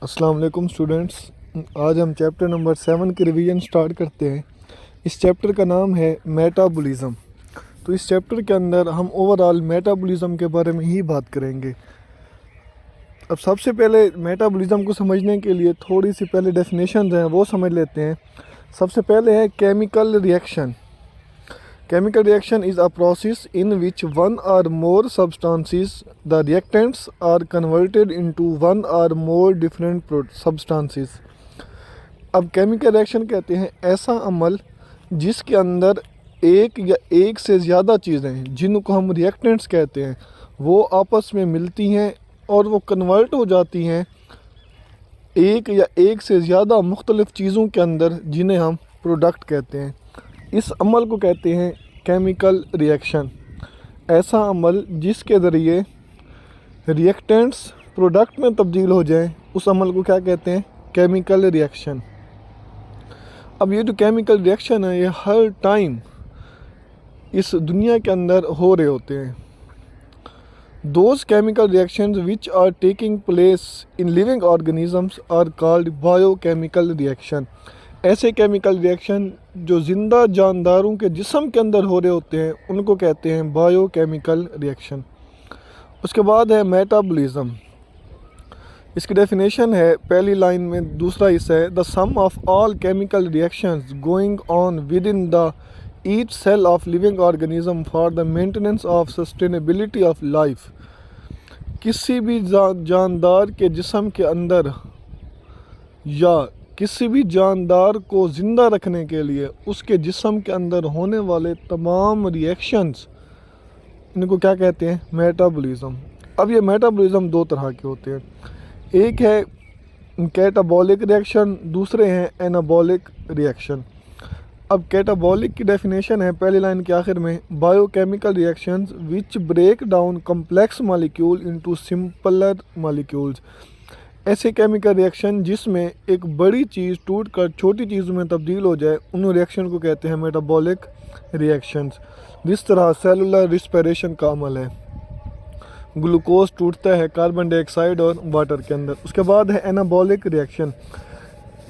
अस्सलाम वालेकुम स्टूडेंट्स। आज हम चैप्टर नंबर 7 की रिवीजन स्टार्ट करते हैं। इस चैप्टर का नाम है मेटाबॉलिज्म। तो इस चैप्टर के अंदर हम ओवरऑल मेटाबॉलिज्म के बारे में ही बात करेंगे। अब सबसे पहले मेटाबॉलिज्म को समझने के लिए थोड़ी सी पहले डेफिनेशन हैं वो समझ लेते हैं। सबसे पहले है chemical reaction. Chemical reaction is a process in which one or more substances, the reactants, are converted into one or more different substances. अब केमिकल रिएक्शन कहते हैं ऐसा अमल जिसके अंदर एक या एक से ज़्यादा चीज़ें जिनको हम रिएक्टेंट्स कहते हैं वो आपस में मिलती हैं और वो कन्वर्ट हो जाती हैं एक या एक से ज़्यादा मुख्तलिफ़ चीज़ों के अंदर जिन्हें हम प्रोडक्ट कहते हैं। इस अमल को कहते हैं केमिकल रिएक्शन। ऐसा अमल जिसके ज़रिए रिएक्टेंट्स प्रोडक्ट में तब्दील हो जाएं, उस अमल को क्या कहते हैं? Chemical reaction. अब ये जो केमिकल रिएक्शन है ये हर टाइम इस दुनिया के अंदर हो रहे होते हैं। Those chemical reactions which are taking place in living organisms are called biochemical reaction. ऐसे केमिकल रिएक्शन जो ज़िंदा जानदारों के जिस्म के अंदर हो रहे होते हैं उनको कहते हैं बायोकेमिकल रिएक्शन। उसके बाद है मेटाबॉलिज्म। इसकी डेफिनेशन है पहली लाइन में दूसरा हिस्सा है the sum of all chemical reactions going on within the each cell of living organism for the maintenance of sustainability of life. किसी भी जानदार के जिस्म के अंदर या किसी भी जानदार को ज़िंदा रखने के लिए उसके जिस्म के अंदर होने वाले तमाम रिएक्शंस, इनको क्या कहते हैं? मेटाबॉलिज्म। अब ये मेटाबॉलिज्म दो तरह के होते हैं। एक है कैटाबॉलिक रिएक्शन, दूसरे हैं एनाबॉलिक रिएक्शन। अब कैटाबॉलिक की डेफिनेशन है पहली लाइन के आखिर में biochemical reactions which break down complex molecule into simpler molecules. ऐसे केमिकल रिएक्शन जिसमें एक बड़ी चीज़ टूट कर छोटी चीज़ों में तब्दील हो जाए उन रिएक्शन को कहते हैं मेटाबॉलिक रिएक्शंस। जिस तरह सेलुलर रिस्पिरेशन का अमल है, ग्लूकोज टूटता है कार्बन डाइऑक्साइड और वाटर के अंदर। उसके बाद है एनाबॉलिक रिएक्शन।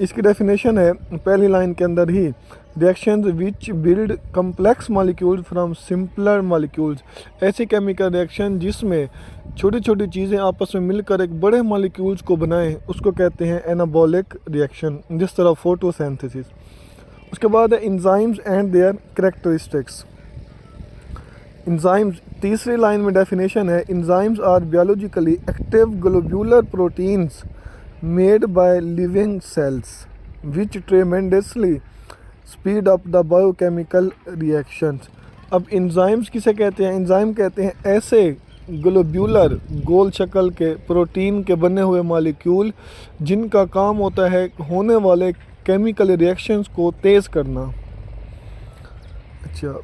इसकी डेफिनेशन है पहली लाइन के अंदर ही reactions which build complex molecules from simpler molecules. ऐसे केमिकल रिएक्शन जिसमें छोटी छोटी चीज़ें आपस में मिलकर एक बड़े मॉलिक्यूल्स को बनाएं उसको कहते हैं एनाबॉलिक रिएक्शन, जिस तरह फोटोसिंथेसिस। उसके बाद है enzymes and their characteristics. Enzymes तीसरी लाइन में डेफिनेशन है enzymes are biologically active globular proteins made by living cells which tremendously speed up the biochemical reactions। अब एंजाइम्स किसे कहते हैं? एंजाइम कहते हैं ऐसे ग्लोब्यूलर गोल शक्ल के प्रोटीन के बने हुए मॉलिक्यूल जिनका काम होता है होने वाले केमिकल रिएक्शंस को तेज़ करना। अच्छा,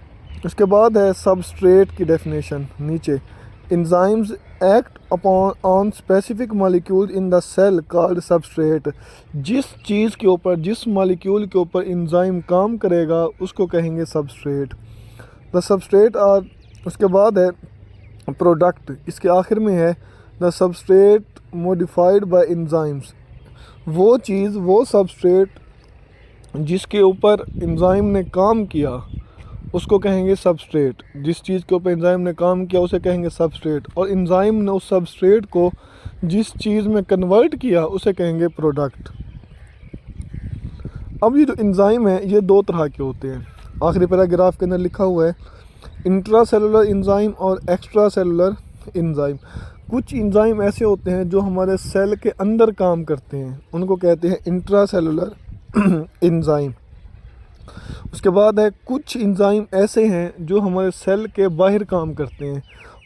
उसके बाद है सबस्ट्रेट की डेफिनेशन नीचे। Enzymes act upon on specific molecule in the cell called substrate. जिस चीज़ के ऊपर जिस मॉलिक्यूल के ऊपर एंजाइम काम करेगा उसको कहेंगे सबस्ट्रेट। द सबस्ट्रेट आर, उसके बाद है प्रोडक्ट। इसके आखिर में है the substrate modified by enzymes. वो चीज़ वो सबस्ट्रेट जिसके ऊपर एंजाइम ने काम किया उसको कहेंगे सबस्ट्रेट। जिस चीज़ के ऊपर एंजाइम ने काम किया उसे कहेंगे सबस्ट्रेट, और एंजाइम ने उस सबस्ट्रेट को जिस चीज़ में कन्वर्ट किया उसे कहेंगे प्रोडक्ट। अब ये जो एंजाइम है ये दो तरह के होते हैं। आखिरी पैराग्राफ के अंदर लिखा हुआ है इंट्रा सेलुलर एंजाइम और एक्स्ट्रा सेलुलर एंजाइम। कुछ एंजाइम ऐसे होते हैं जो हमारे सेल के अंदर काम करते हैं, उनको कहते हैं इंट्रा सेलुलर एंजाइम। उसके बाद है कुछ एंजाइम ऐसे हैं जो हमारे सेल के बाहर काम करते हैं,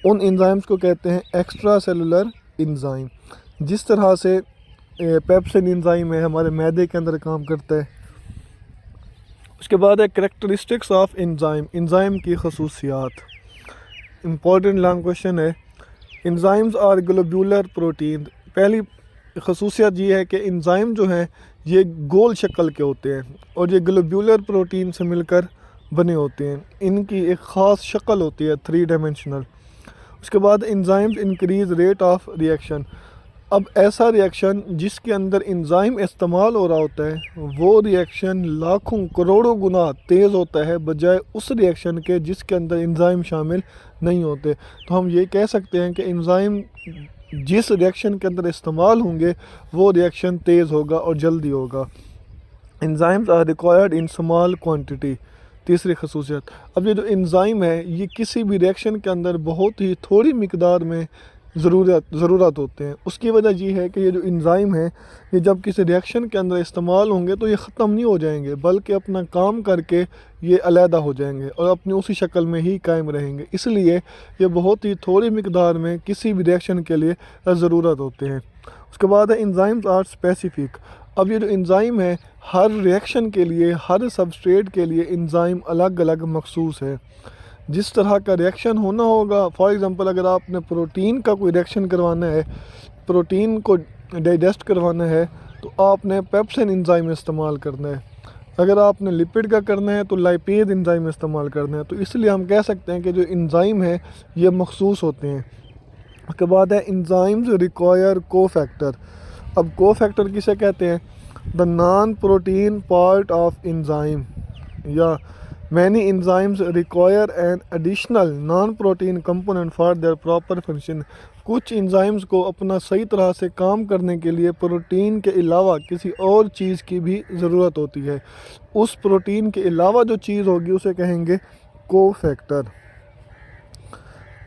उन एंजाइम्स को कहते हैं एक्स्ट्रा सेलुलर एंजाइम। जिस तरह से पेप्सिन एंजाइम है हमारे मैदे के अंदर काम करता है। उसके बाद है कैरेक्टरिस्टिक्स ऑफ एंजाइम, एंजाइम की खसूसियात। इम्पॉर्टेंट लॉन्ग क्वेश्चन है। Enzymes are globular protein. पहली खसूसियत ये है कि एंजाइम जो हैं ये गोल शक्ल के होते हैं और ये ग्लोब्यूलर प्रोटीन से मिलकर बने होते हैं। इनकी एक ख़ास शक्ल होती है 3 डायमेंशनल। उसके बाद enzymes increase rate of reaction. अब ऐसा रिएक्शन जिसके अंदर एंजाइम इस्तेमाल हो रहा होता है वो रिएक्शन लाखों करोड़ों गुना तेज़ होता है बजाय उस रिएक्शन के जिसके अंदर एंजाइम शामिल नहीं होते। तो हम ये कह सकते हैं कि एंजाइम जिस रिएक्शन के अंदर इस्तेमाल होंगे वो रिएक्शन तेज़ होगा और जल्दी होगा। Enzymes are required in small quantity. तीसरी खसूसियत, अब ये जो एंजाइम है ये किसी भी रिएक्शन के अंदर बहुत ही थोड़ी मिकदार में ज़रूरत होते हैं। उसकी वजह ये है कि ये जो एंजाइम है ये जब किसी रिएक्शन के अंदर इस्तेमाल होंगे तो ये ख़त्म नहीं हो जाएंगे बल्कि अपना काम करके ये अलहदा हो जाएंगे और अपनी उसी शक्ल में ही कायम रहेंगे। इसलिए ये बहुत ही थोड़ी मिकदार में किसी भी रिएक्शन के लिए ज़रूरत होते हैं। उसके बाद है एंजाइम्स आर स्पेसिफिक। अब ये जो एंजाइम है हर रिएक्शन के लिए, हर सबस्ट्रेट के लिए एंजाइम अलग अलग मखसूस है। जिस तरह का रिएक्शन होना होगा, फॉर एग्ज़ाम्पल अगर आपने प्रोटीन का कोई रिएक्शन करवाना है, प्रोटीन को डाइजेस्ट करवाना है तो आपने पेप्सिन एंजाइम इस्तेमाल करना है। अगर आपने लिपिड का करना है तो लाइपेज एंजाइम इस्तेमाल करना है। तो इसलिए हम कह सकते हैं कि जो एंजाइम है ये मखसूस होते हैं। उसके बाद है एंजाइम्स रिक्वायर कोफैक्टर। अब कोफैक्टर किसे कहते हैं? The non protein part of enzyme, या many enzymes require an additional non protein component for their proper function. कुछ एंजाइम्स को अपना सही तरह से काम करने के लिए प्रोटीन के अलावा किसी और चीज़ की भी ज़रूरत होती है। उस प्रोटीन के अलावा जो चीज़ होगी उसे कहेंगे कोफैक्टर।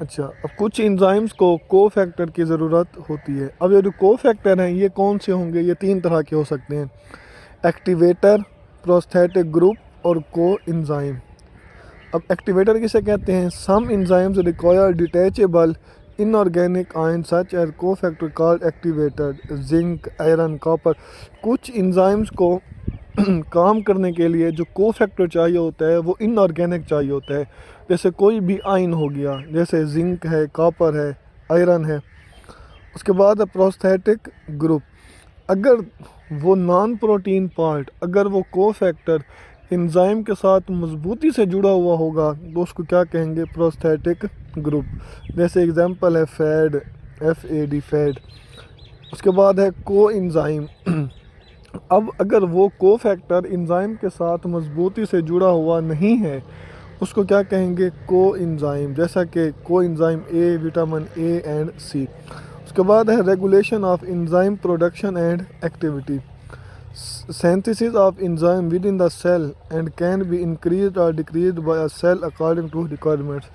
अच्छा, अब कुछ एंजाइम्स को कोफैक्टर की ज़रूरत होती है। अब ये जो कोफैक्टर हैं ये कौन से होंगे? ये तीन तरह के हो सकते हैं: एक्टिवेटर, प्रोस्थेटिक ग्रुप और को एंजाइम। अब एक्टिवेटर किसे कहते हैं? Some enzymes require detachable inorganic ion such as cofactor called activator, zinc, iron, copper. कुछ एंजाइम्स को काम करने के लिए जो कोफैक्टर चाहिए होता है वो इनऑर्गेनिक चाहिए होता है। जैसे कोई भी आयन हो गया, जैसे जिंक है, कॉपर है, आयरन है। उसके बाद है प्रोस्थेटिक ग्रुप। अगर वो नॉन प्रोटीन पार्ट, अगर वो कोफैक्टर एंजाइम के साथ मजबूती से जुड़ा हुआ होगा तो उसको क्या कहेंगे? Prosthetic group. जैसे एग्जांपल है फैड, FAD, फैड। उसके बाद है को एंजाइम। अब अगर वो कोफैक्टर एंजाइम के साथ मजबूती से जुड़ा हुआ नहीं है उसको क्या कहेंगे? को एंजाइम। जैसा कि coenzyme A, vitamin A and C। उसके बाद है regulation of enzyme production and activity. Synthesis of enzyme within the cell and can be increased और decreased by a cell according to requirements.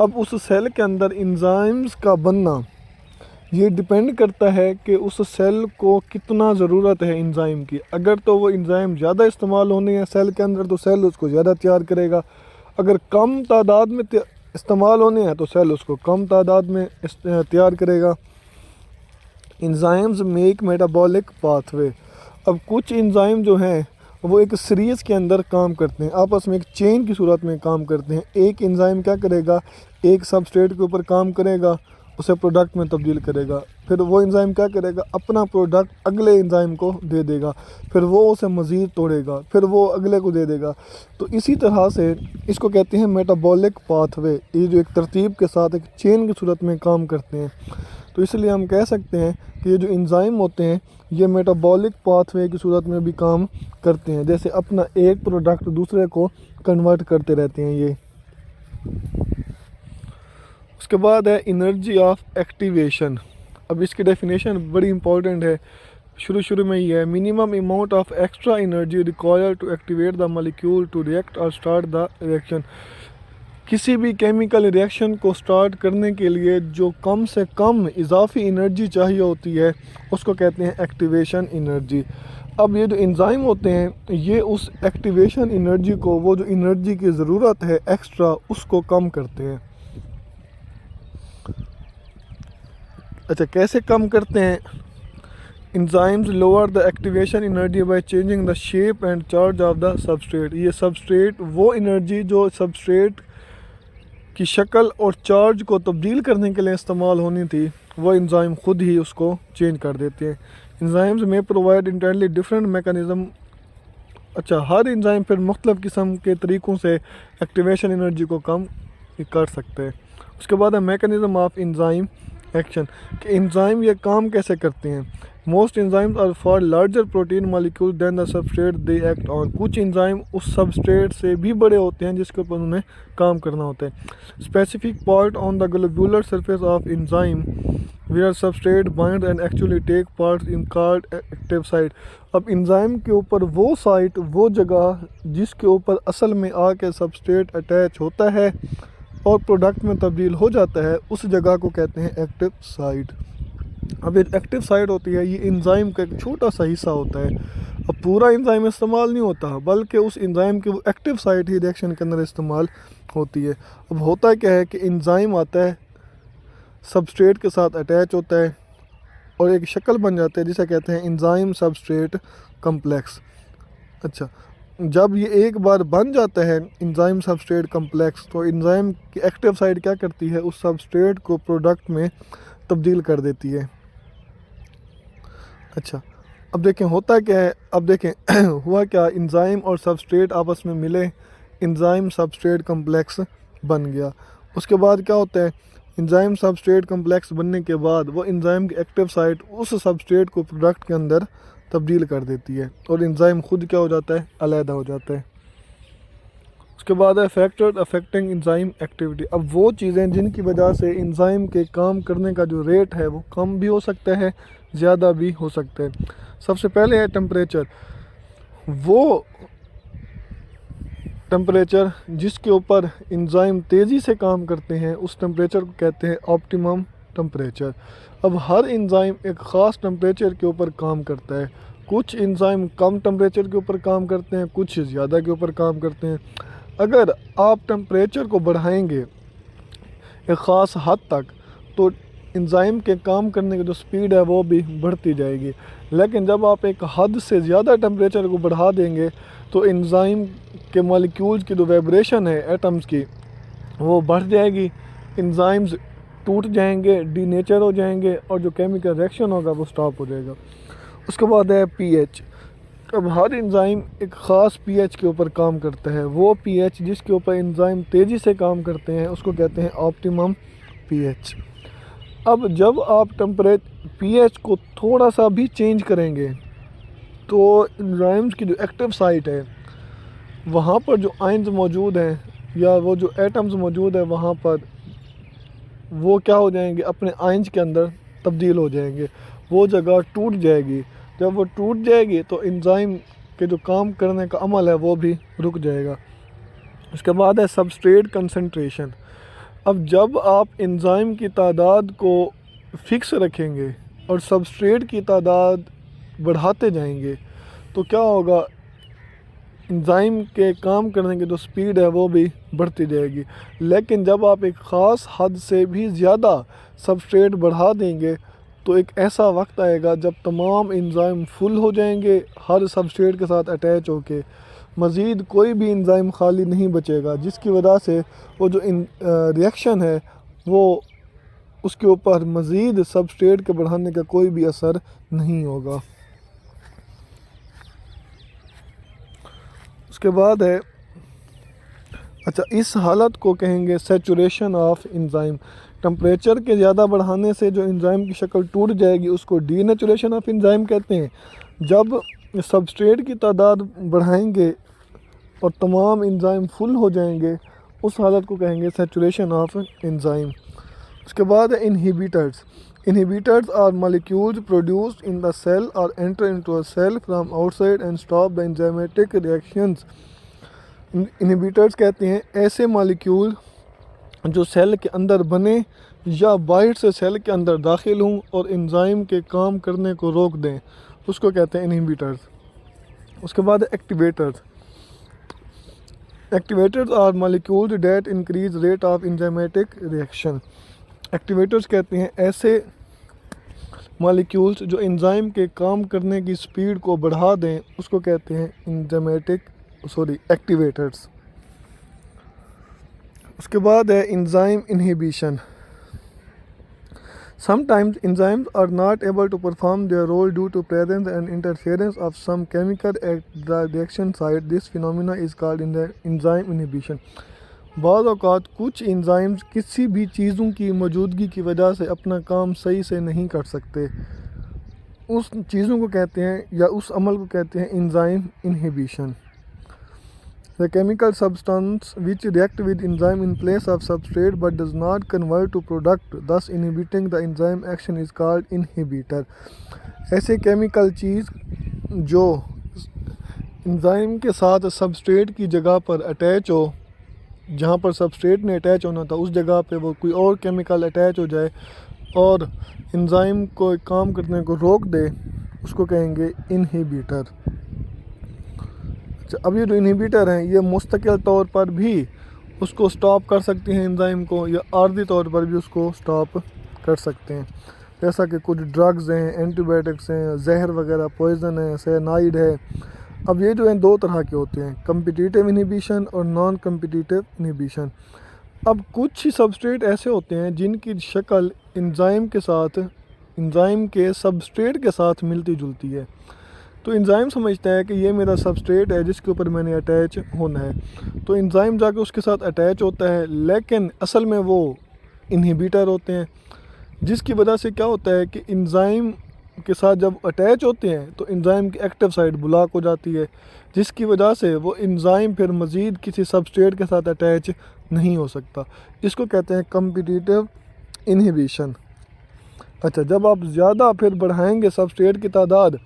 अब उस cell के अंदर enzymes का बनना ये डिपेंड करता है कि उस सेल को कितना ज़रूरत है एंजाइम की। अगर तो वो एंजाइम ज़्यादा इस्तेमाल होने हैं सेल के अंदर तो सेल उसको ज़्यादा तैयार करेगा। अगर कम तादाद में इस्तेमाल होने हैं तो सेल उसको कम तादाद में तैयार करेगा। Enzymes make metabolic pathway. अब कुछ एंजाइम जो हैं वो एक सीरीज़ के अंदर काम करते हैं, आपस में एक चेन की सूरत में काम करते हैं। एक एंजाइम क्या करेगा? एक सबस्ट्रेट के ऊपर काम करेगा, उसे प्रोडक्ट में तब्दील करेगा, फिर वो एंजाइम क्या करेगा? अपना प्रोडक्ट अगले एंजाइम को दे देगा, फिर वो उसे मज़ीद तोड़ेगा, फिर वो अगले को दे देगा। तो इसी तरह से इसको कहते हैं मेटाबॉलिक पाथवे। ये जो एक तरतीब के साथ एक चेन की सूरत में काम करते हैं। तो इसलिए हम कह सकते हैं कि ये जो एंजाइम होते हैं ये मेटाबॉलिक पाथवे की सूरत में भी काम करते हैं। जैसे अपना एक प्रोडक्ट दूसरे को कन्वर्ट करते रहते हैं ये। उसके बाद है एनर्जी ऑफ एक्टिवेशन। अब इसकी डेफिनेशन बड़ी इंपॉर्टेंट है, शुरू में ही है। Minimum amount of extra energy required to activate the molecule to react और स्टार्ट द रिएक्शन। किसी भी केमिकल रिएक्शन को स्टार्ट करने के लिए जो कम से कम इजाफी एनर्जी चाहिए होती है उसको कहते हैं एक्टिवेशन एनर्जी। अब ये जो एंजाइम होते हैं ये उस एक्टिवेशन एनर्जी को, वो जो एनर्जी की ज़रूरत है एक्स्ट्रा, उसको कम करते हैं। अच्छा, कैसे कम करते हैं? Enzymes lower the activation energy by changing the shape and charge of the substrate. ये सबस्ट्रेट, वो एनर्जी जो सबस्ट्रेट की शक्ल और चार्ज को तब्दील करने के लिए इस्तेमाल होनी थी, वो एंजाइम खुद ही उसको चेंज कर देते हैं। एंजाइम्स में प्रोवाइड इंटरनली डिफरेंट मैकेनिज़्म। अच्छा, हर एंजाइम फिर मुख्तलिफ किस्म के तरीक़ों से एक्टिवेशन एनर्जी को कम कर सकते हैं। उसके बाद है मैकेनिज़्म ऑफ एंजाइम एक्शन कि एंजाइम ये काम कैसे करते हैं। Most enzymes are far larger protein molecule than the substrate they act on. कुछ एंजाइम उस सबस्ट्रेट से भी बड़े होते हैं जिसके ऊपर उन्हें काम करना होता है। Specific part on the globular surface of enzyme where substrate bind and actually take part in called active site. अब एंजाइम के ऊपर वो साइट, वो जगह जिसके ऊपर असल में आके सबस्ट्रेट अटैच होता है और प्रोडक्ट में तब्दील हो जाता है, उस जगह को कहते हैं एक्टिव साइट। अब एक एक्टिव साइट होती है, ये एंजाइम का एक छोटा सा हिस्सा होता है। अब पूरा एंजाइम इस्तेमाल नहीं होता, बल्कि उस एंजाइम की वो एक्टिव साइट ही रिएक्शन के अंदर इस्तेमाल होती है। अब होता क्या है कि एंजाइम आता है, सबस्ट्रेट के साथ अटैच होता है और एक शक्ल बन जाता है जिसे कहते हैं एंजाइम सबस्ट्रेट कम्प्लेक्स। अच्छा, जब ये एक बार बन जाता है एंजाइम सबस्ट्रेट कम्प्लेक्स, तो एंजाइम की एक्टिव साइट क्या करती है, उस सबस्ट्रेट को प्रोडक्ट में तब्दील कर देती है। अच्छा, अब देखें होता क्या है, अब देखें हुआ क्या, एंजाइम और सबस्ट्रेट आपस में मिले, एंजाइम सबस्ट्रेट कम्प्लेक्स बन गया। उसके बाद क्या होता है, एंजाइम सबस्ट्रेट कम्प्लेक्स बनने के बाद वो एंजाइम की एक्टिव साइट उस सबस्ट्रेट को प्रोडक्ट के अंदर तब्दील कर देती है और एंजाइम खुद क्या हो जाता है, अलहदा हो जाता है। उसके बाद है फैक्टर अफेक्टिंग एंजाइम एक्टिविटी। अब वो चीज़ें जिनकी वजह से एंजाइम के काम करने का जो रेट है वो कम भी हो सकता है, ज़्यादा भी हो सकता है। सबसे पहले है टेम्परेचर। वो टेम्परेचर जिसके ऊपर एंजाइम तेज़ी से काम करते हैं, उस टेम्परेचर को कहते हैं ऑप्टिमम टेम्परेचर। अब हर एंजाइम एक ख़ास टेम्परेचर के ऊपर काम करता है। कुछ एंजाइम कम टेम्परेचर के ऊपर काम करते हैं, कुछ ज़्यादा के ऊपर काम करते हैं। अगर आप टेम्परेचर को बढ़ाएंगे एक ख़ास हद तक, तो एंजाइम के काम करने की जो स्पीड है वो भी बढ़ती जाएगी। लेकिन जब आप एक हद से ज़्यादा टेम्परेचर को बढ़ा देंगे, तो एंजाइम के मॉलिक्यूल्स की जो वाइब्रेशन है एटम्स की, वो बढ़ जाएगी, एंजाइम्स टूट जाएंगे, डीनेचर हो जाएंगे और जो केमिकल रिएक्शन होगा वो स्टॉप हो जाएगा। उसके बाद है पीएच। अब हर एंजाइम एक ख़ास पीएच के ऊपर काम करता है। वो पीएच जिसके ऊपर एंजाइम तेज़ी से काम करते हैं उसको कहते हैं ऑप्टिमम पीएच। अब जब आप पीएच को थोड़ा सा भी चेंज करेंगे, तो एंजाइम्स की जो एक्टिव साइट है वहाँ पर जो आयन्स मौजूद हैं या वो जो एटम्स मौजूद है वहाँ पर, वो क्या हो जाएंगे, अपने आयन्स के अंदर तब्दील हो जाएंगे, वो जगह टूट जाएगी। जब वो टूट जाएगी तो एंजाइम के जो काम करने का अमल है वो भी रुक जाएगा। उसके बाद है सबस्ट्रेट कंसंट्रेशन। अब जब आप एंजाइम की तादाद को फिक्स रखेंगे और सबस्ट्रेट की तादाद बढ़ाते जाएंगे, तो क्या होगा, एंजाइम के काम करने की जो स्पीड है वो भी बढ़ती जाएगी। लेकिन जब आप एक ख़ास हद से भी ज़्यादा सबस्ट्रेट बढ़ा देंगे, तो एक ऐसा वक्त आएगा जब तमाम एंजाइम फुल हो जाएंगे हर सबस्ट्रेट के साथ अटैच होके, मज़ीद कोई भी एंजाइम खाली नहीं बचेगा, जिसकी वजह से वो जो रिएक्शन है वो उसके ऊपर मज़ीद सबस्ट्रेट के बढ़ाने का कोई भी असर नहीं होगा। उसके बाद है, अच्छा, इस हालत को कहेंगे सैचुरेशन ऑफ एंजाइम। टेम्परेचर के ज़्यादा बढ़ाने से जो एंजाइम की शक्ल टूट जाएगी उसको डीनेचुरेशन ऑफ एंजाइम कहते हैं। जब सबस्ट्रेट की तादाद बढ़ाएंगे और तमाम एंजाइम फुल हो जाएंगे, उस हालत को कहेंगे सैचुरेशन ऑफ एंजाइम। उसके बाद है inhibitors. Inhibitors are molecules produced in the cell or enter into a cell from outside and stop the enzymatic reactions. Inhibitors कहते हैं ऐसे मॉलिक्यूल जो सेल के अंदर बने या बाहर से सेल के अंदर दाखिल हों और एंजाइम के काम करने को रोक दें, उसको कहते हैं इनहिबिटर्स। उसके बाद activators. Activators are molecules that increase rate of enzymatic reaction. Activators कहते हैं ऐसे मॉलिक्यूल्स जो एंजाइम के काम करने की स्पीड को बढ़ा दें, उसको कहते हैं एक्टिवेटर्स। उसके बाद है enzyme inhibition. Sometimes enzymes are not able to perform their role due to presence and interference of some chemical at the reaction site. This phenomena is called enzyme inhibition. बाज़ औक़ात कुछ एंजाइम्स किसी भी चीज़ों की मौजूदगी की वजह से अपना काम सही से नहीं कर सकते। उस चीज़ों को कहते हैं या उस अमल को कहते हैं enzyme इन्हिबिशन। The chemical substance which react with enzyme in place of substrate but does not convert to product, thus inhibiting the enzyme action is called inhibitor। ऐसे केमिकल चीज़ जो एंजाइम के साथ सबस्ट्रेट की जगह पर अटैच हो, जहाँ पर सबस्ट्रेट ने अटैच होना था उस जगह पे वो कोई और केमिकल अटैच हो जाए और एंजाइम को काम करने को रोक दे, उसको कहेंगे इन्हिबिटर। अब ये जो इन्हिबिटर हैं ये मुस्तकिल तौर पर भी उसको स्टॉप कर सकती हैं एंजाइम को, या आर्जी तौर पर भी उसको स्टॉप कर सकते हैं। जैसा कि कुछ ड्रग्स हैं, एंटीबायोटिक्स हैं, जहर वगैरह, पॉइजन है, साइनाइड है। अब ये जो हैं दो तरह के होते हैं, कम्पिटिटिव इन्हिबिशन और नॉन कम्पिटिटिव इन्हिबिशन। अब कुछ ही सबस्ट्रेट ऐसे होते हैं जिनकी शक्ल एंजाइम के सबस्ट्रेट के साथ मिलती जुलती है। तो एंजाइम समझता है कि ये मेरा सबस्ट्रेट है जिसके ऊपर मैंने अटैच होना है, तो एंजाइम जाके उसके साथ अटैच होता है, लेकिन असल में वो इन्हिबिटर होते हैं। जिसकी वजह से क्या होता है कि एंजाइम के साथ जब अटैच होते हैं तो एंजाइम की एक्टिव साइट ब्लॉक हो जाती है, जिसकी वजह से वो एंजाइम फिर मज़ीद किसी सबस्ट्रेट के साथ अटैच नहीं हो सकता। इसको कहते हैं कम्पिटिटिव इन्हिबिशन। अच्छा, जब आप ज़्यादा फिर बढ़ाएंगे सबस्ट्रेट की तादाद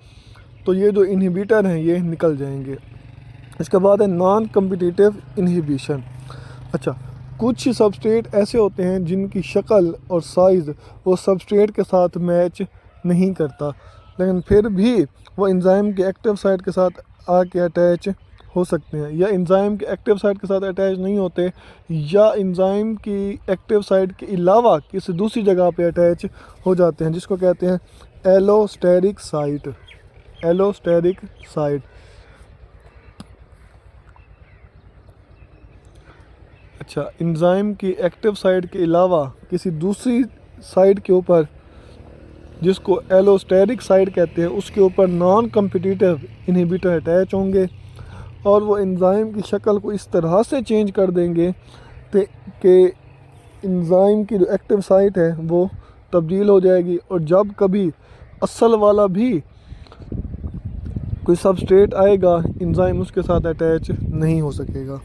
तो ये जो इन्हिबिटर हैं ये निकल जाएंगे। इसके बाद है नॉन कम्पिटिटिव इन्हिबिशन। अच्छा, कुछ सबस्ट्रेट ऐसे होते हैं जिनकी शक्ल और साइज़ वो सबस्ट्रेट के साथ मैच नहीं करता, लेकिन फिर भी वो एंजाइम के एक्टिव साइट के साथ आके अटैच हो सकते हैं, या एंजाइम के एक्टिव साइट के साथ अटैच नहीं होते, या एंजाइम की एक्टिव साइट के अलावा किसी दूसरी जगह पे अटैच हो जाते हैं, जिसको कहते हैं एलोस्टेरिक साइट। Allosteric site. अच्छा, एंजाइम की एक्टिव साइट के अलावा किसी दूसरी साइट के ऊपर, जिसको एलोस्टेरिक साइट कहते हैं, उसके ऊपर नॉन कम्पिटिटिव इन्हिबिटर अटैच होंगे और वो एंजाइम की शक्ल को इस तरह से चेंज कर देंगे कि एंजाइम की जो एक्टिव साइट है वो तब्दील हो जाएगी, और जब कभी असल वाला भी कोई सबस्ट्रेट आएगा एंजाइम उसके साथ अटैच नहीं हो सकेगा।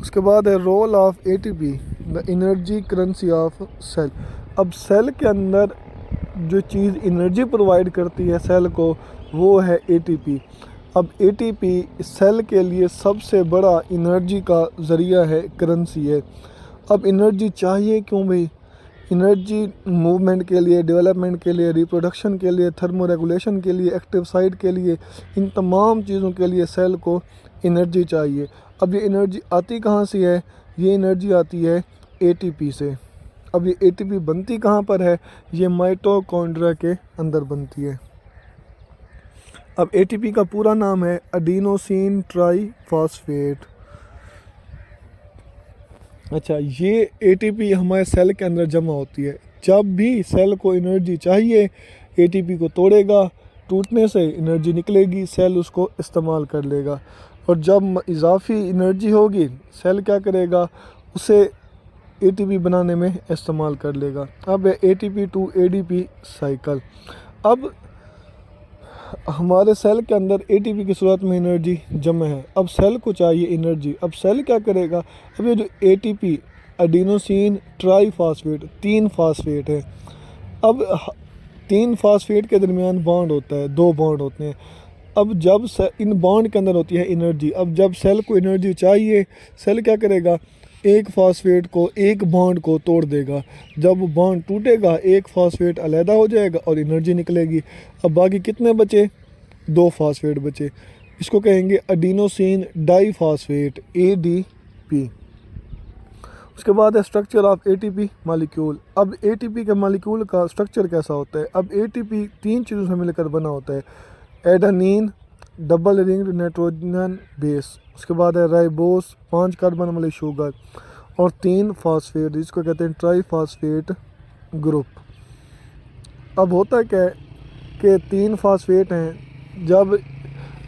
उसके बाद है role of ATP, the energy currency of cell. अब सेल के अंदर जो चीज़ एनर्जी प्रोवाइड करती है सेल को वो है एटीपी। अब एटीपी सेल के लिए सबसे बड़ा एनर्जी का ज़रिया है, करेंसी है। अब एनर्जी चाहिए क्यों भाई? एनर्जी मूवमेंट के लिए, डेवलपमेंट के लिए, रिप्रोडक्शन के लिए, थर्मो रेगुलेशन के लिए, एक्टिव साइट के लिए, इन तमाम चीज़ों के लिए सेल को एनर्जी चाहिए। अब ये एनर्जी आती कहाँ से है? ये एनर्जी आती है एटीपी से। अब ये एटीपी बनती कहाँ पर है? ये माइटोकॉन्ड्रिया के अंदर बनती है। अब एटीपी का पूरा नाम है एडिनोसिन ट्राईफॉस्फेट। अच्छा, ये एटीपी हमारे सेल के अंदर जमा होती है। जब भी सेल को एनर्जी चाहिए एटीपी को तोड़ेगा, टूटने से एनर्जी निकलेगी, सेल उसको इस्तेमाल कर लेगा, और जब इजाफी एनर्जी होगी सेल क्या करेगा? उसे एटीपी बनाने में इस्तेमाल कर लेगा। अब है एटीपी टू एडीपी साइकिल। अब हमारे सेल के अंदर एटीपी की सूरत में एनर्जी जमा है। अब सेल को चाहिए एनर्जी। अब सेल क्या करेगा? अब ये जो एटीपी एडिनोसिन ट्राईफॉस्फेट, 3 फास्फेट है। अब 3 फास्फेट के दरमियान बॉन्ड होता है, 2 बॉन्ड होते हैं। अब जब इन बॉन्ड के अंदर होती है एनर्जी। अब जब सेल को एनर्जी चाहिए सेल क्या करेगा? एक फास्फेट को, एक बॉन्ड को तोड़ देगा। जब बॉन्ड टूटेगा एक फास्फेट अलहदा हो जाएगा और एनर्जी निकलेगी। अब बाकी कितने बचे? 2 फास्फेट बचे। इसको कहेंगे एडिनोसिन डाईफॉस्फेट, ADP। उसके बाद है स्ट्रक्चर ऑफ एटीपी मॉलिक्यूल। अब एटीपी के मॉलिक्यूल का स्ट्रक्चर कैसा होता है? अब एटीपी 3 चीज़ों से मिलकर बना होता है। Adenine, double ringed nitrogen base, उसके बाद है राइबोस, 5 कार्बन वाली शुगर, और 3 फास्फेट जिसको कहते हैं ट्राईफॉस्फेट ग्रुप। अब होता क्या है कि 3 फास्फेट हैं। जब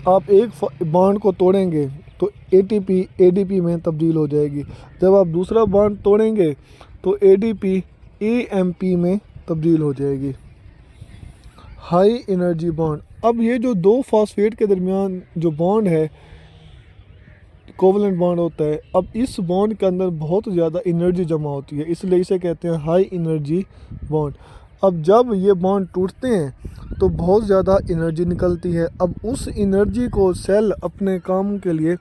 आप एक बॉन्ड को तोड़ेंगे तो ATP ADP में तब्दील हो जाएगी। जब आप दूसरा बॉन्ड तोड़ेंगे तो ADP AMP में तब्दील हो जाएगी। हाई एनर्जी बॉन्ड, अब ये जो दो फॉस्फेट के दरमियान जो बॉन्ड है कोवलेंट बॉन्ड होता है, अब इस बॉन्ड के अंदर बहुत ज़्यादा एनर्जी जमा होती है, इसलिए इसे कहते हैं हाई एनर्जी बॉन्ड। अब जब ये बॉन्ड टूटते हैं तो बहुत ज़्यादा एनर्जी निकलती है। अब उस एनर्जी को सेल अपने काम के लिए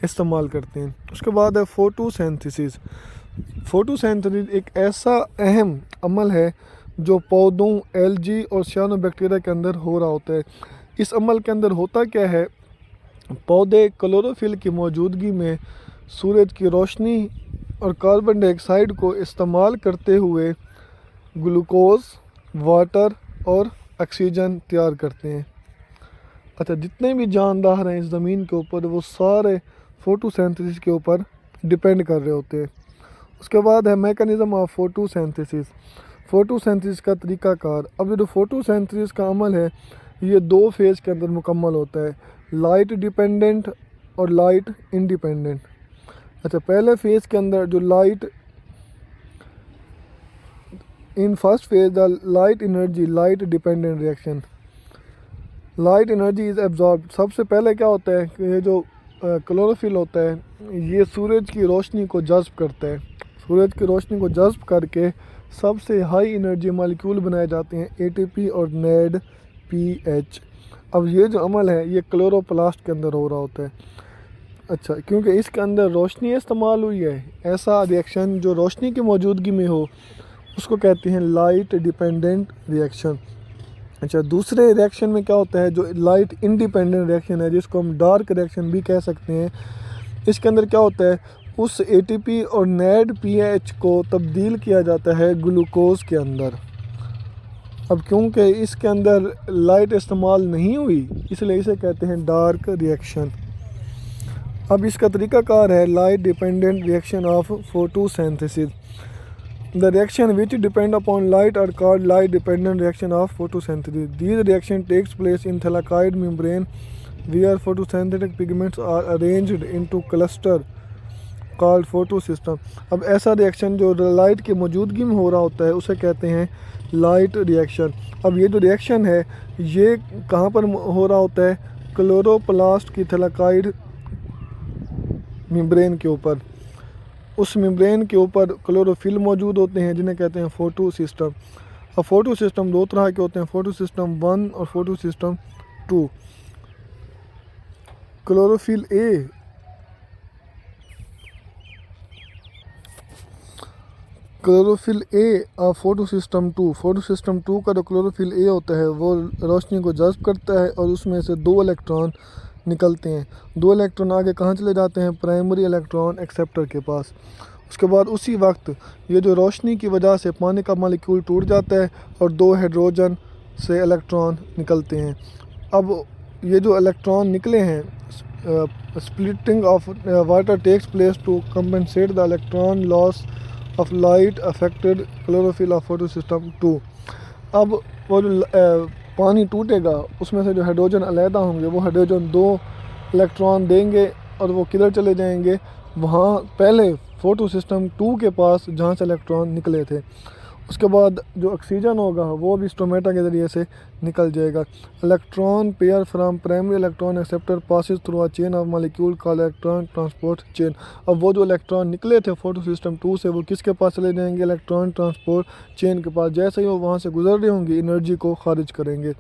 इस्तेमाल करते हैं। उसके बाद है फोटोसिंथेसिस। फोटोसिंथेसिस एक ऐसा अहम अमल है जो पौधों, एल्गी और साइनोबैक्टीरिया के अंदर हो रहा होता है। इस अमल के अंदर होता क्या है, पौधे क्लोरोफिल की मौजूदगी में सूरज की रोशनी और कार्बन डाइऑक्साइड को इस्तेमाल करते हुए ग्लूकोज, वाटर और ऑक्सीजन तैयार करते हैं। अच्छा, जितने भी जानदार हैं इस ज़मीन के ऊपर वो सारे फोटोसिंथेसिस के ऊपर डिपेंड कर रहे होते हैं। उसके बाद है मैकेनिज़्म ऑफ फोटोसिंथेसिस। फोटोसिंथेसिस का तरीक़ाकार। अब ये जो फोटोसिंथेसिस का अमल है ये दो फेज़ के अंदर मुकम्मल होता है, लाइट डिपेंडेंट और लाइट इंडिपेंडेंट। अच्छा, पहले फेज़ के अंदर जो light, in first phase the light energy light dependent reaction, light energy is absorb. सबसे पहले क्या होता है कि ये जो क्लोरोफिल होता है ये सूरज की रोशनी को जज़्ब करता है। सूरज की रोशनी को जज़्ब करके सबसे हाई एनर्जी मॉलिक्यूल बनाए जाते हैं, ATP और NADPH। अब ये जो अमल है ये क्लोरोप्लास्ट के अंदर हो रहा होता है। अच्छा, क्योंकि इसके अंदर रोशनी इस्तेमाल हुई है, ऐसा रिएक्शन जो रोशनी की मौजूदगी में हो उसको कहते हैं लाइट डिपेंडेंट रिएक्शन। अच्छा, दूसरे रिएक्शन में क्या होता है जो लाइट इंडिपेंडेंट रिएक्शन है, जिसको हम डार्क रिएक्शन भी कह सकते हैं। इसके अंदर क्या होता है, उस ATP और NADPH को तब्दील किया जाता है ग्लूकोज के अंदर। अब क्योंकि इसके अंदर लाइट इस्तेमाल नहीं हुई इसलिए इसे कहते हैं डार्क रिएक्शन। अब इसका तरीक़ाकार है light dependent reaction of photosynthesis. The reaction which depend upon light are called light dependent reaction of photosynthesis. These reaction takes place in thalakkoid membrane where photosynthetic pigments are arranged into cluster called photosystem. अब ऐसा reaction जो light की मौजूदगी में हो रहा होता है उसे कहते हैं लाइट रिएक्शन। अब ये जो रिएक्शन है ये कहाँ पर हो रहा होता है, क्लोरोप्लास्ट की थैलाकॉइड मेम्ब्रेन के ऊपर। उस मेम्ब्रेन के ऊपर क्लोरोफिल मौजूद होते हैं जिन्हें कहते हैं फोटो सिस्टम। अब फोटो सिस्टम दो तरह के होते हैं, फोटो सिस्टम 1 और फोटो सिस्टम 2। क्लोरोफिल ए और फोटो सिस्टम 2। फोटो सिस्टम 2 का जो क्लोरोफिल ए होता है वो रोशनी को जज़्ब करता है और उसमें से 2 इलेक्ट्रॉन निकलते हैं। 2 इलेक्ट्रॉन आगे कहाँ चले जाते हैं, प्राइमरी इलेक्ट्रॉन एक्सेप्टर के पास। उसके बाद उसी वक्त ये जो रोशनी की वजह से पानी का मॉलिक्यूल टूट जाता है और 2 हाइड्रोजन से इलेक्ट्रॉन निकलते हैं। अब ये जो इलेक्ट्रॉन निकले हैं, splitting of water takes place to compensate the electron loss of light affected chlorophyll of photo system 2। अब वो जो पानी टूटेगा उसमें से जो हाइड्रोजन अलहदा होंगे वो हाइड्रोजन 2 इलेक्ट्रॉन देंगे और वो किधर चले जाएंगे, वहाँ पहले फोटो सिस्टम 2 के पास जहाँ से इलेक्ट्रॉन निकले थे। उसके बाद जो ऑक्सीजन होगा वो भी स्टोमेटा के ज़रिए से निकल जाएगा। Electron pair from primary electron acceptor passes through a chain of molecule called electron transport chain. अब वो जो इलेक्ट्रॉन निकले थे फोटो सिस्टम 2 से वो किसके पास चले जाएंगे, इलेक्ट्रॉन ट्रांसपोर्ट चेन के पास। जैसे ही वो वहाँ से गुजर रहे होंगे एनर्जी को खारिज करेंगे।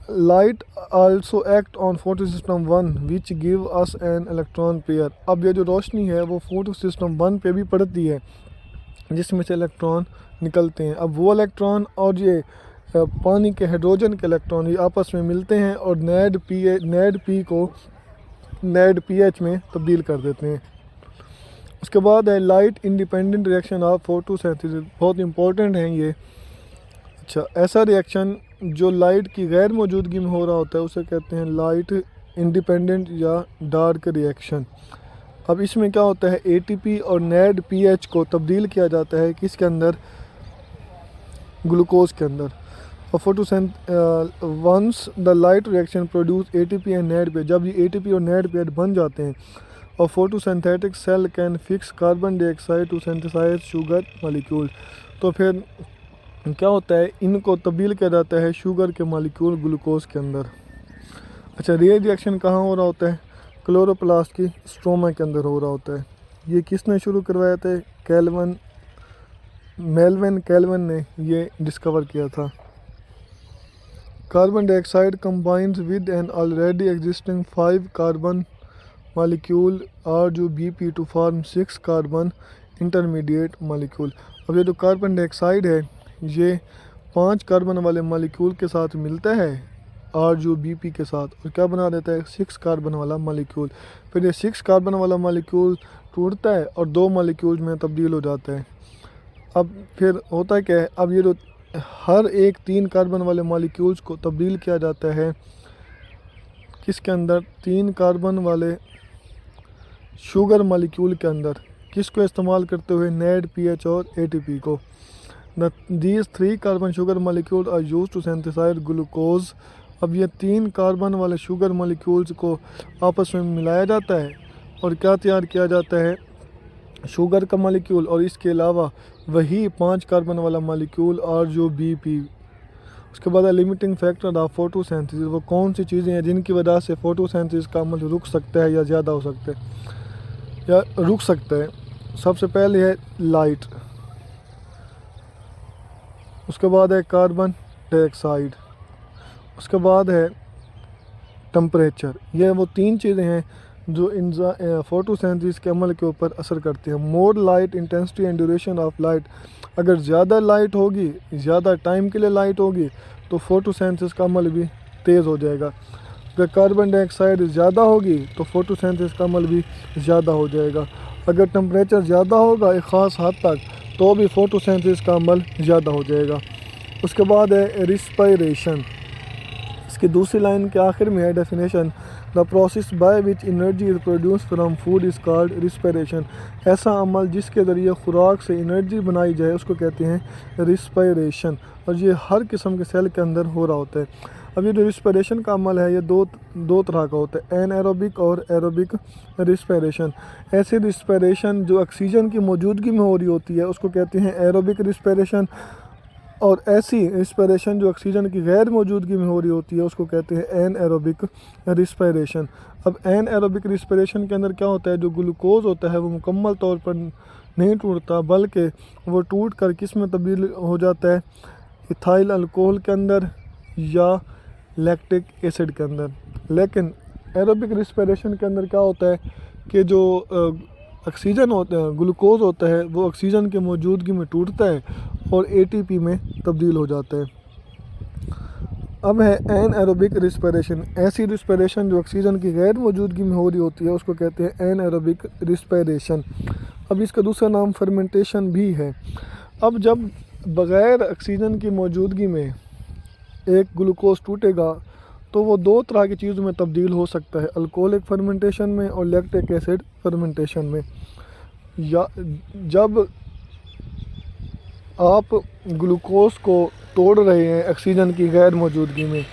Light also act on photo system 1 which give us an electron pair. अब ये जो रोशनी है वो फोटो सिस्टम 1 पे भी पड़ती है जिसमें से इलेक्ट्रॉन निकलते हैं। अब वो इलेक्ट्रॉन और ये पानी के हाइड्रोजन के इलेक्ट्रॉन ये आपस में मिलते हैं और NADP को NADPH में तब्दील कर देते हैं। उसके बाद है light independent reaction of photosynthesis, बहुत इंपॉर्टेंट है ये। अच्छा, ऐसा रिएक्शन जो लाइट की गैर मौजूदगी में हो रहा होता है उसे कहते हैं लाइट इंडिपेंडेंट या डार्क रिएक्शन। अब इसमें क्या होता है, ATP और NADPH को तब्दील किया जाता है किसके अंदर, ग्लूकोज के अंदर। और once the light reaction produce ATP and NADP। जब ये एटीपी और NADP बन जाते हैं और photosynthetic cell can fix carbon dioxide to synthesise sugar molecule, तो फिर क्या होता है, इनको तब्दील किया जाता है शुगर के मॉलिक्यूल ग्लूकोज के अंदर। अच्छा, ये रिएक्शन कहाँ हो रहा होता है? क्लोरोप्लास्ट की स्ट्रोमा के अंदर हो रहा होता है। ये किसने शुरू करवाया था? मेल्विन कैल्विन ने ये डिस्कवर किया था। Carbon dioxide combines with an already existing 5 carbon molecule RGBP to form 6 carbon intermediate molecule. अब ये जो कार्बन डाइऑक्साइड है ये 5 कार्बन वाले मॉलिक्यूल के साथ मिलता है RGBP के साथ और क्या बना देता है? 6 कार्बन वाला मॉलिक्यूल। फिर ये 6 कार्बन वाला मॉलिक्यूल टूटता है और 2 मॉलिक्यूल में तब्दील हो जाता है। अब फिर होता क्या है, अब ये जो हर एक 3 कार्बन वाले मॉलिक्यूल्स को तब्दील किया जाता है किसके अंदर? 3 कार्बन वाले शुगर मॉलिक्यूल के अंदर। किसको इस्तेमाल करते हुए? NADPH और ATP को। These 3 carbon sugar molecule are used to synthesise glucose. अब ये 3 कार्बन वाले शुगर मॉलिक्यूल्स को आपस में मिलाया जाता है और क्या तैयार किया जाता है? शुगर का मॉलिक्यूल और इसके अलावा वही 5 कार्बन वाला मॉलिक्यूल RGBP। उसके बाद लिमिटिंग फैक्टर ऑफ फोटोसिंथेसिस, वो कौन सी चीज़ें हैं जिनकी वजह से फोटोसिंथेसिस का अमल रुक सकता है या ज़्यादा हो सकता है या रुक सकता है? सबसे पहले है लाइट, उसके बाद है कार्बन डाइऑक्साइड, उसके बाद है टेम्परेचर। ये वो 3 चीज़ें हैं जो फोटोसिंथेसिस के अमल के ऊपर असर करती है। मोर light intensity and duration of light, अगर ज़्यादा लाइट होगी, ज़्यादा टाइम के लिए लाइट होगी तो फोटोसिंथेसिस का अमल भी तेज़ हो जाएगा। अगर कार्बन डाइऑक्साइड ज़्यादा होगी तो फोटोसिंथेसिस का अमल भी ज़्यादा हो जाएगा। अगर टेम्परेचर ज़्यादा होगा एक ख़ास हद तक तो भी फोटोसिंथेसिस का अमल ज़्यादा हो जाएगा। उसके बाद है रिस्पायरेशन। इसकी दूसरी लाइन के आखिर में है definition, the process by which energy is produce from food is called respiration. ऐसा अमल जिसके ज़रिए खुराक से एनर्जी बनाई जाए उसको कहते हैं रिस्पायरेशन, और ये हर किस्म के सेल के अंदर हो रहा होता है। अब ये जो रिस्पायरेशन का अमल है ये दो तरह का होता है, एनएरोबिक और एरोबिक रिस्पायरेशन। ऐसी रिस्पायरेशन जो ऑक्सीजन की मौजूदगी में हो रही होती है उसको कहते हैं एरोबिक रिस्पायरेशन, और ऐसी रिस्पायरेशन जो ऑक्सीजन की गैर मौजूदगी में हो रही होती है उसको कहते हैं एनएरोबिक रिस्पायरेशन। अब एनएरोबिक रिस्पायरेशन के अंदर क्या होता है, जो ग्लूकोज होता है वो मुकम्मल तौर पर नहीं टूटता बल्कि वो टूट कर किस में तब्दील हो जाता है? इथाइल अल्कोहल के अंदर या लैक्टिक एसिड के अंदर। लेकिन एरोबिक रिस्पायरेशन के अंदर क्या होता है कि जो ऑक्सीजन होता है, ग्लूकोज होता है, वो ऑक्सीजन की मौजूदगी में टूटता है और ATP में तब्दील हो जाता है। अब है एनएरोबिक रिस्पायरेशन। ऐसी रिस्पायरेशन जो ऑक्सीजन की गैर मौजूदगी में हो रही होती है उसको कहते हैं एनएरोबिक रिस्पायरेशन। अब इसका दूसरा नाम फर्मेंटेशन भी है। अब जब बग़ैर ऑक्सीजन की मौजूदगी में एक ग्लूकोज टूटेगा तो वो 2 तरह की चीज़ों में तब्दील हो सकता है, अल्कोहलिक फर्मेंटेशन में और लैक्टिक एसिड फर्मेंटेशन में। या जब आप ग्लूकोज को तोड़ रहे हैं ऑक्सीजन की गैर मौजूदगी में,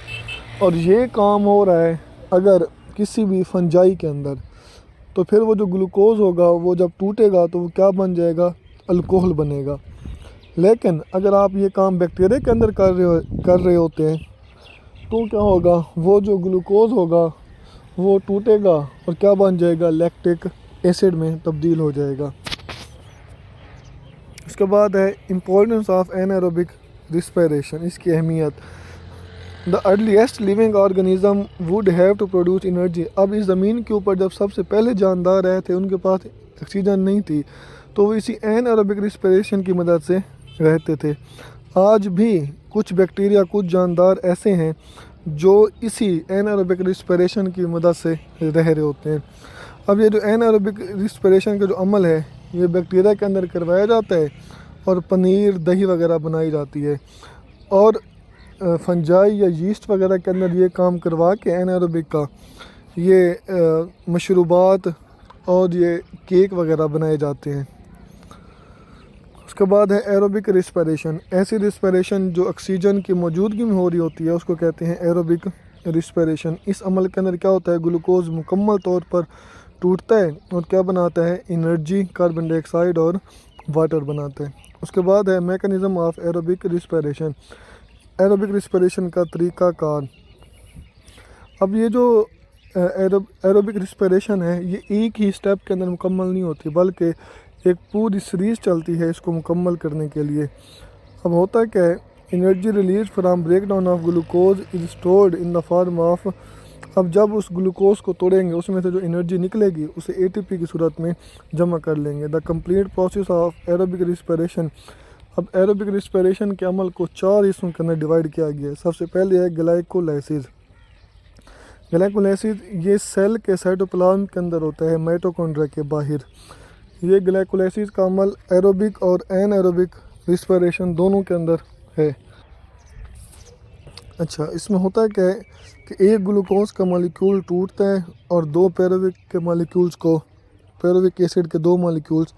और ये काम हो रहा है अगर किसी भी फंजाई के अंदर, तो फिर वो जो ग्लूकोज होगा वो जब टूटेगा तो वो क्या बन जाएगा? अल्कोहल बनेगा। लेकिन अगर आप ये काम बैक्टीरिया के अंदर कर रहे होते हैं तो क्या होगा? वो जो ग्लूकोज होगा वो टूटेगा और क्या बन जाएगा? लैक्टिक एसिड में तब्दील हो जाएगा। उसके बाद है इम्पोर्टेंस ऑफ एनारोबिक रिस्पायरेशन, इसकी अहमियत। The earliest living organism would have to produce energy. अब इस ज़मीन के ऊपर जब सबसे पहले जानदार रहे थे उनके पास ऑक्सीजन नहीं थी तो वो इसी एनारोबिक रिस्पायरेशन की मदद से रहते थे। आज भी कुछ बैक्टीरिया, कुछ जानदार ऐसे हैं जो इसी एनारोबिक रिस्पायरेशन की मदद से रह रहे होते हैं। अब ये जो एनारोबिक रिस्पायरेशन का जो अमल है ये बैक्टीरिया के अंदर करवाया जाता है और पनीर, दही वगैरह बनाई जाती है, और फंजाई या यीस्ट वगैरह के अंदर ये काम करवा के एनारोबिक का ये मशरूबात और ये केक वगैरह बनाए जाते हैं। उसके बाद है एरोबिक रिस्पिरेशन। ऐसी रिस्पिरेशन जो ऑक्सीजन की मौजूदगी में हो रही होती है उसको कहते हैं एरोबिक रिस्पिरेशन। इस अमल के अंदर क्या होता है, ग्लूकोज मुकम्मल तौर पर टूटता है और क्या बनाता है, एनर्जी, कार्बन डाइऑक्साइड और वाटर बनाता है। उसके बाद है mechanism of aerobic respiration. Aerobic respiration का तरीक़ाकार। अब ये जो एरोबिक रिस्पिरेशन है ये एक ही स्टेप के अंदर मुकम्मल नहीं होती बल्कि एक पूरी सीरीज़ चलती है इसको मुकम्मल करने के लिए। अब होता क्या है, energy release from break down of glucose is stored in the form of. अब जब उस ग्लूकोज को तोड़ेंगे उसमें से जो एनर्जी निकलेगी उसे एटीपी की सूरत में जमा कर लेंगे। The complete process of aerobic respiration. अब एरोबिक रिस्पिरेशन के अमल को 4 हिस्सों के अंदर डिवाइड किया गया है। सबसे पहले है ग्लाइकोलाइसिस। ग्लाइकोलाइसिस ये सेल के साइटोप्लाज्म के अंदर होता है, माइटोकॉन्ड्रिया के बाहर। ये ग्लाइकोलाइसिस का अमल एरोबिक और एनएरोबिक रिस्पिरेशन दोनों के अंदर है। अच्छा, इसमें होता क्या है कि एक ग्लूकोज का मॉलिक्यूल टूटता है और 2 पैरोविक के मॉलिक्यूल्स को, पैरोविक एसिड के 2 मॉलिक्यूल्स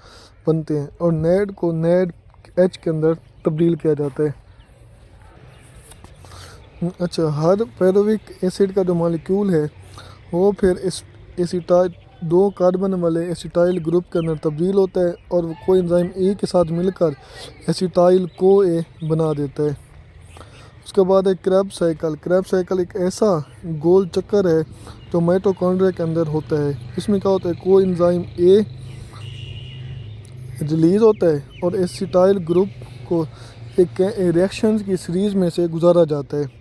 बनते हैं और नेड को नेड एच के अंदर तब्दील किया जाता है। अच्छा, हर पैरोविक एसिड का जो मॉलिक्यूल है वो फिर इस एसिटाइल 2 कार्बन वाले एसिटाइल ग्रुप के अंदर तब्दील होता है और कोई एंजाइम ए के साथ मिलकर एसिटाइल को ए बना देता है। उसके बाद है क्रेब्स साइकिल। क्रेब्स साइकिल एक ऐसा गोल चक्कर है जो माइटोकॉन्ड्रिया के अंदर होता है। इसमें क्या होता है, कोई एंजाइम ए रिलीज़ होता है और एसिटाइल ग्रुप को एक रिएक्शंस की सीरीज़ में से गुजारा जाता है।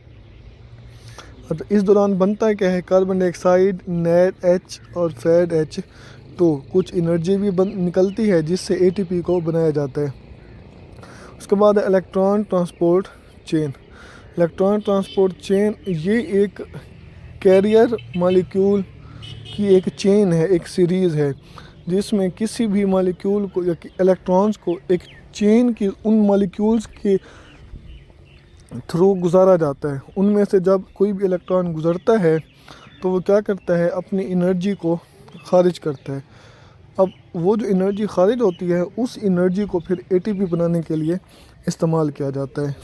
तो इस दौरान बनता है क्या है, कार्बन डाइऑक्साइड, नेट एच और फैट एच। तो कुछ एनर्जी भी निकलती है जिससे एटीपी को बनाया जाता है। उसके बाद है electron transport chain. Electron transport chain ये एक कैरियर मॉलिक्यूल की एक चेन है, एक सीरीज़ है जिसमें किसी भी मॉलिक्यूल को या इलेक्ट्रॉन्स को एक चेन की उन मॉलिक्यूल्स के थ्रू गुजारा जाता है। उनमें से जब कोई भी इलेक्ट्रॉन गुजरता है तो वो क्या करता है, अपनी एनर्जी को खारिज करता है। अब वो जो एनर्जी खारिज होती है उस एनर्जी को फिर एटीपी बनाने के लिए इस्तेमाल किया जाता है।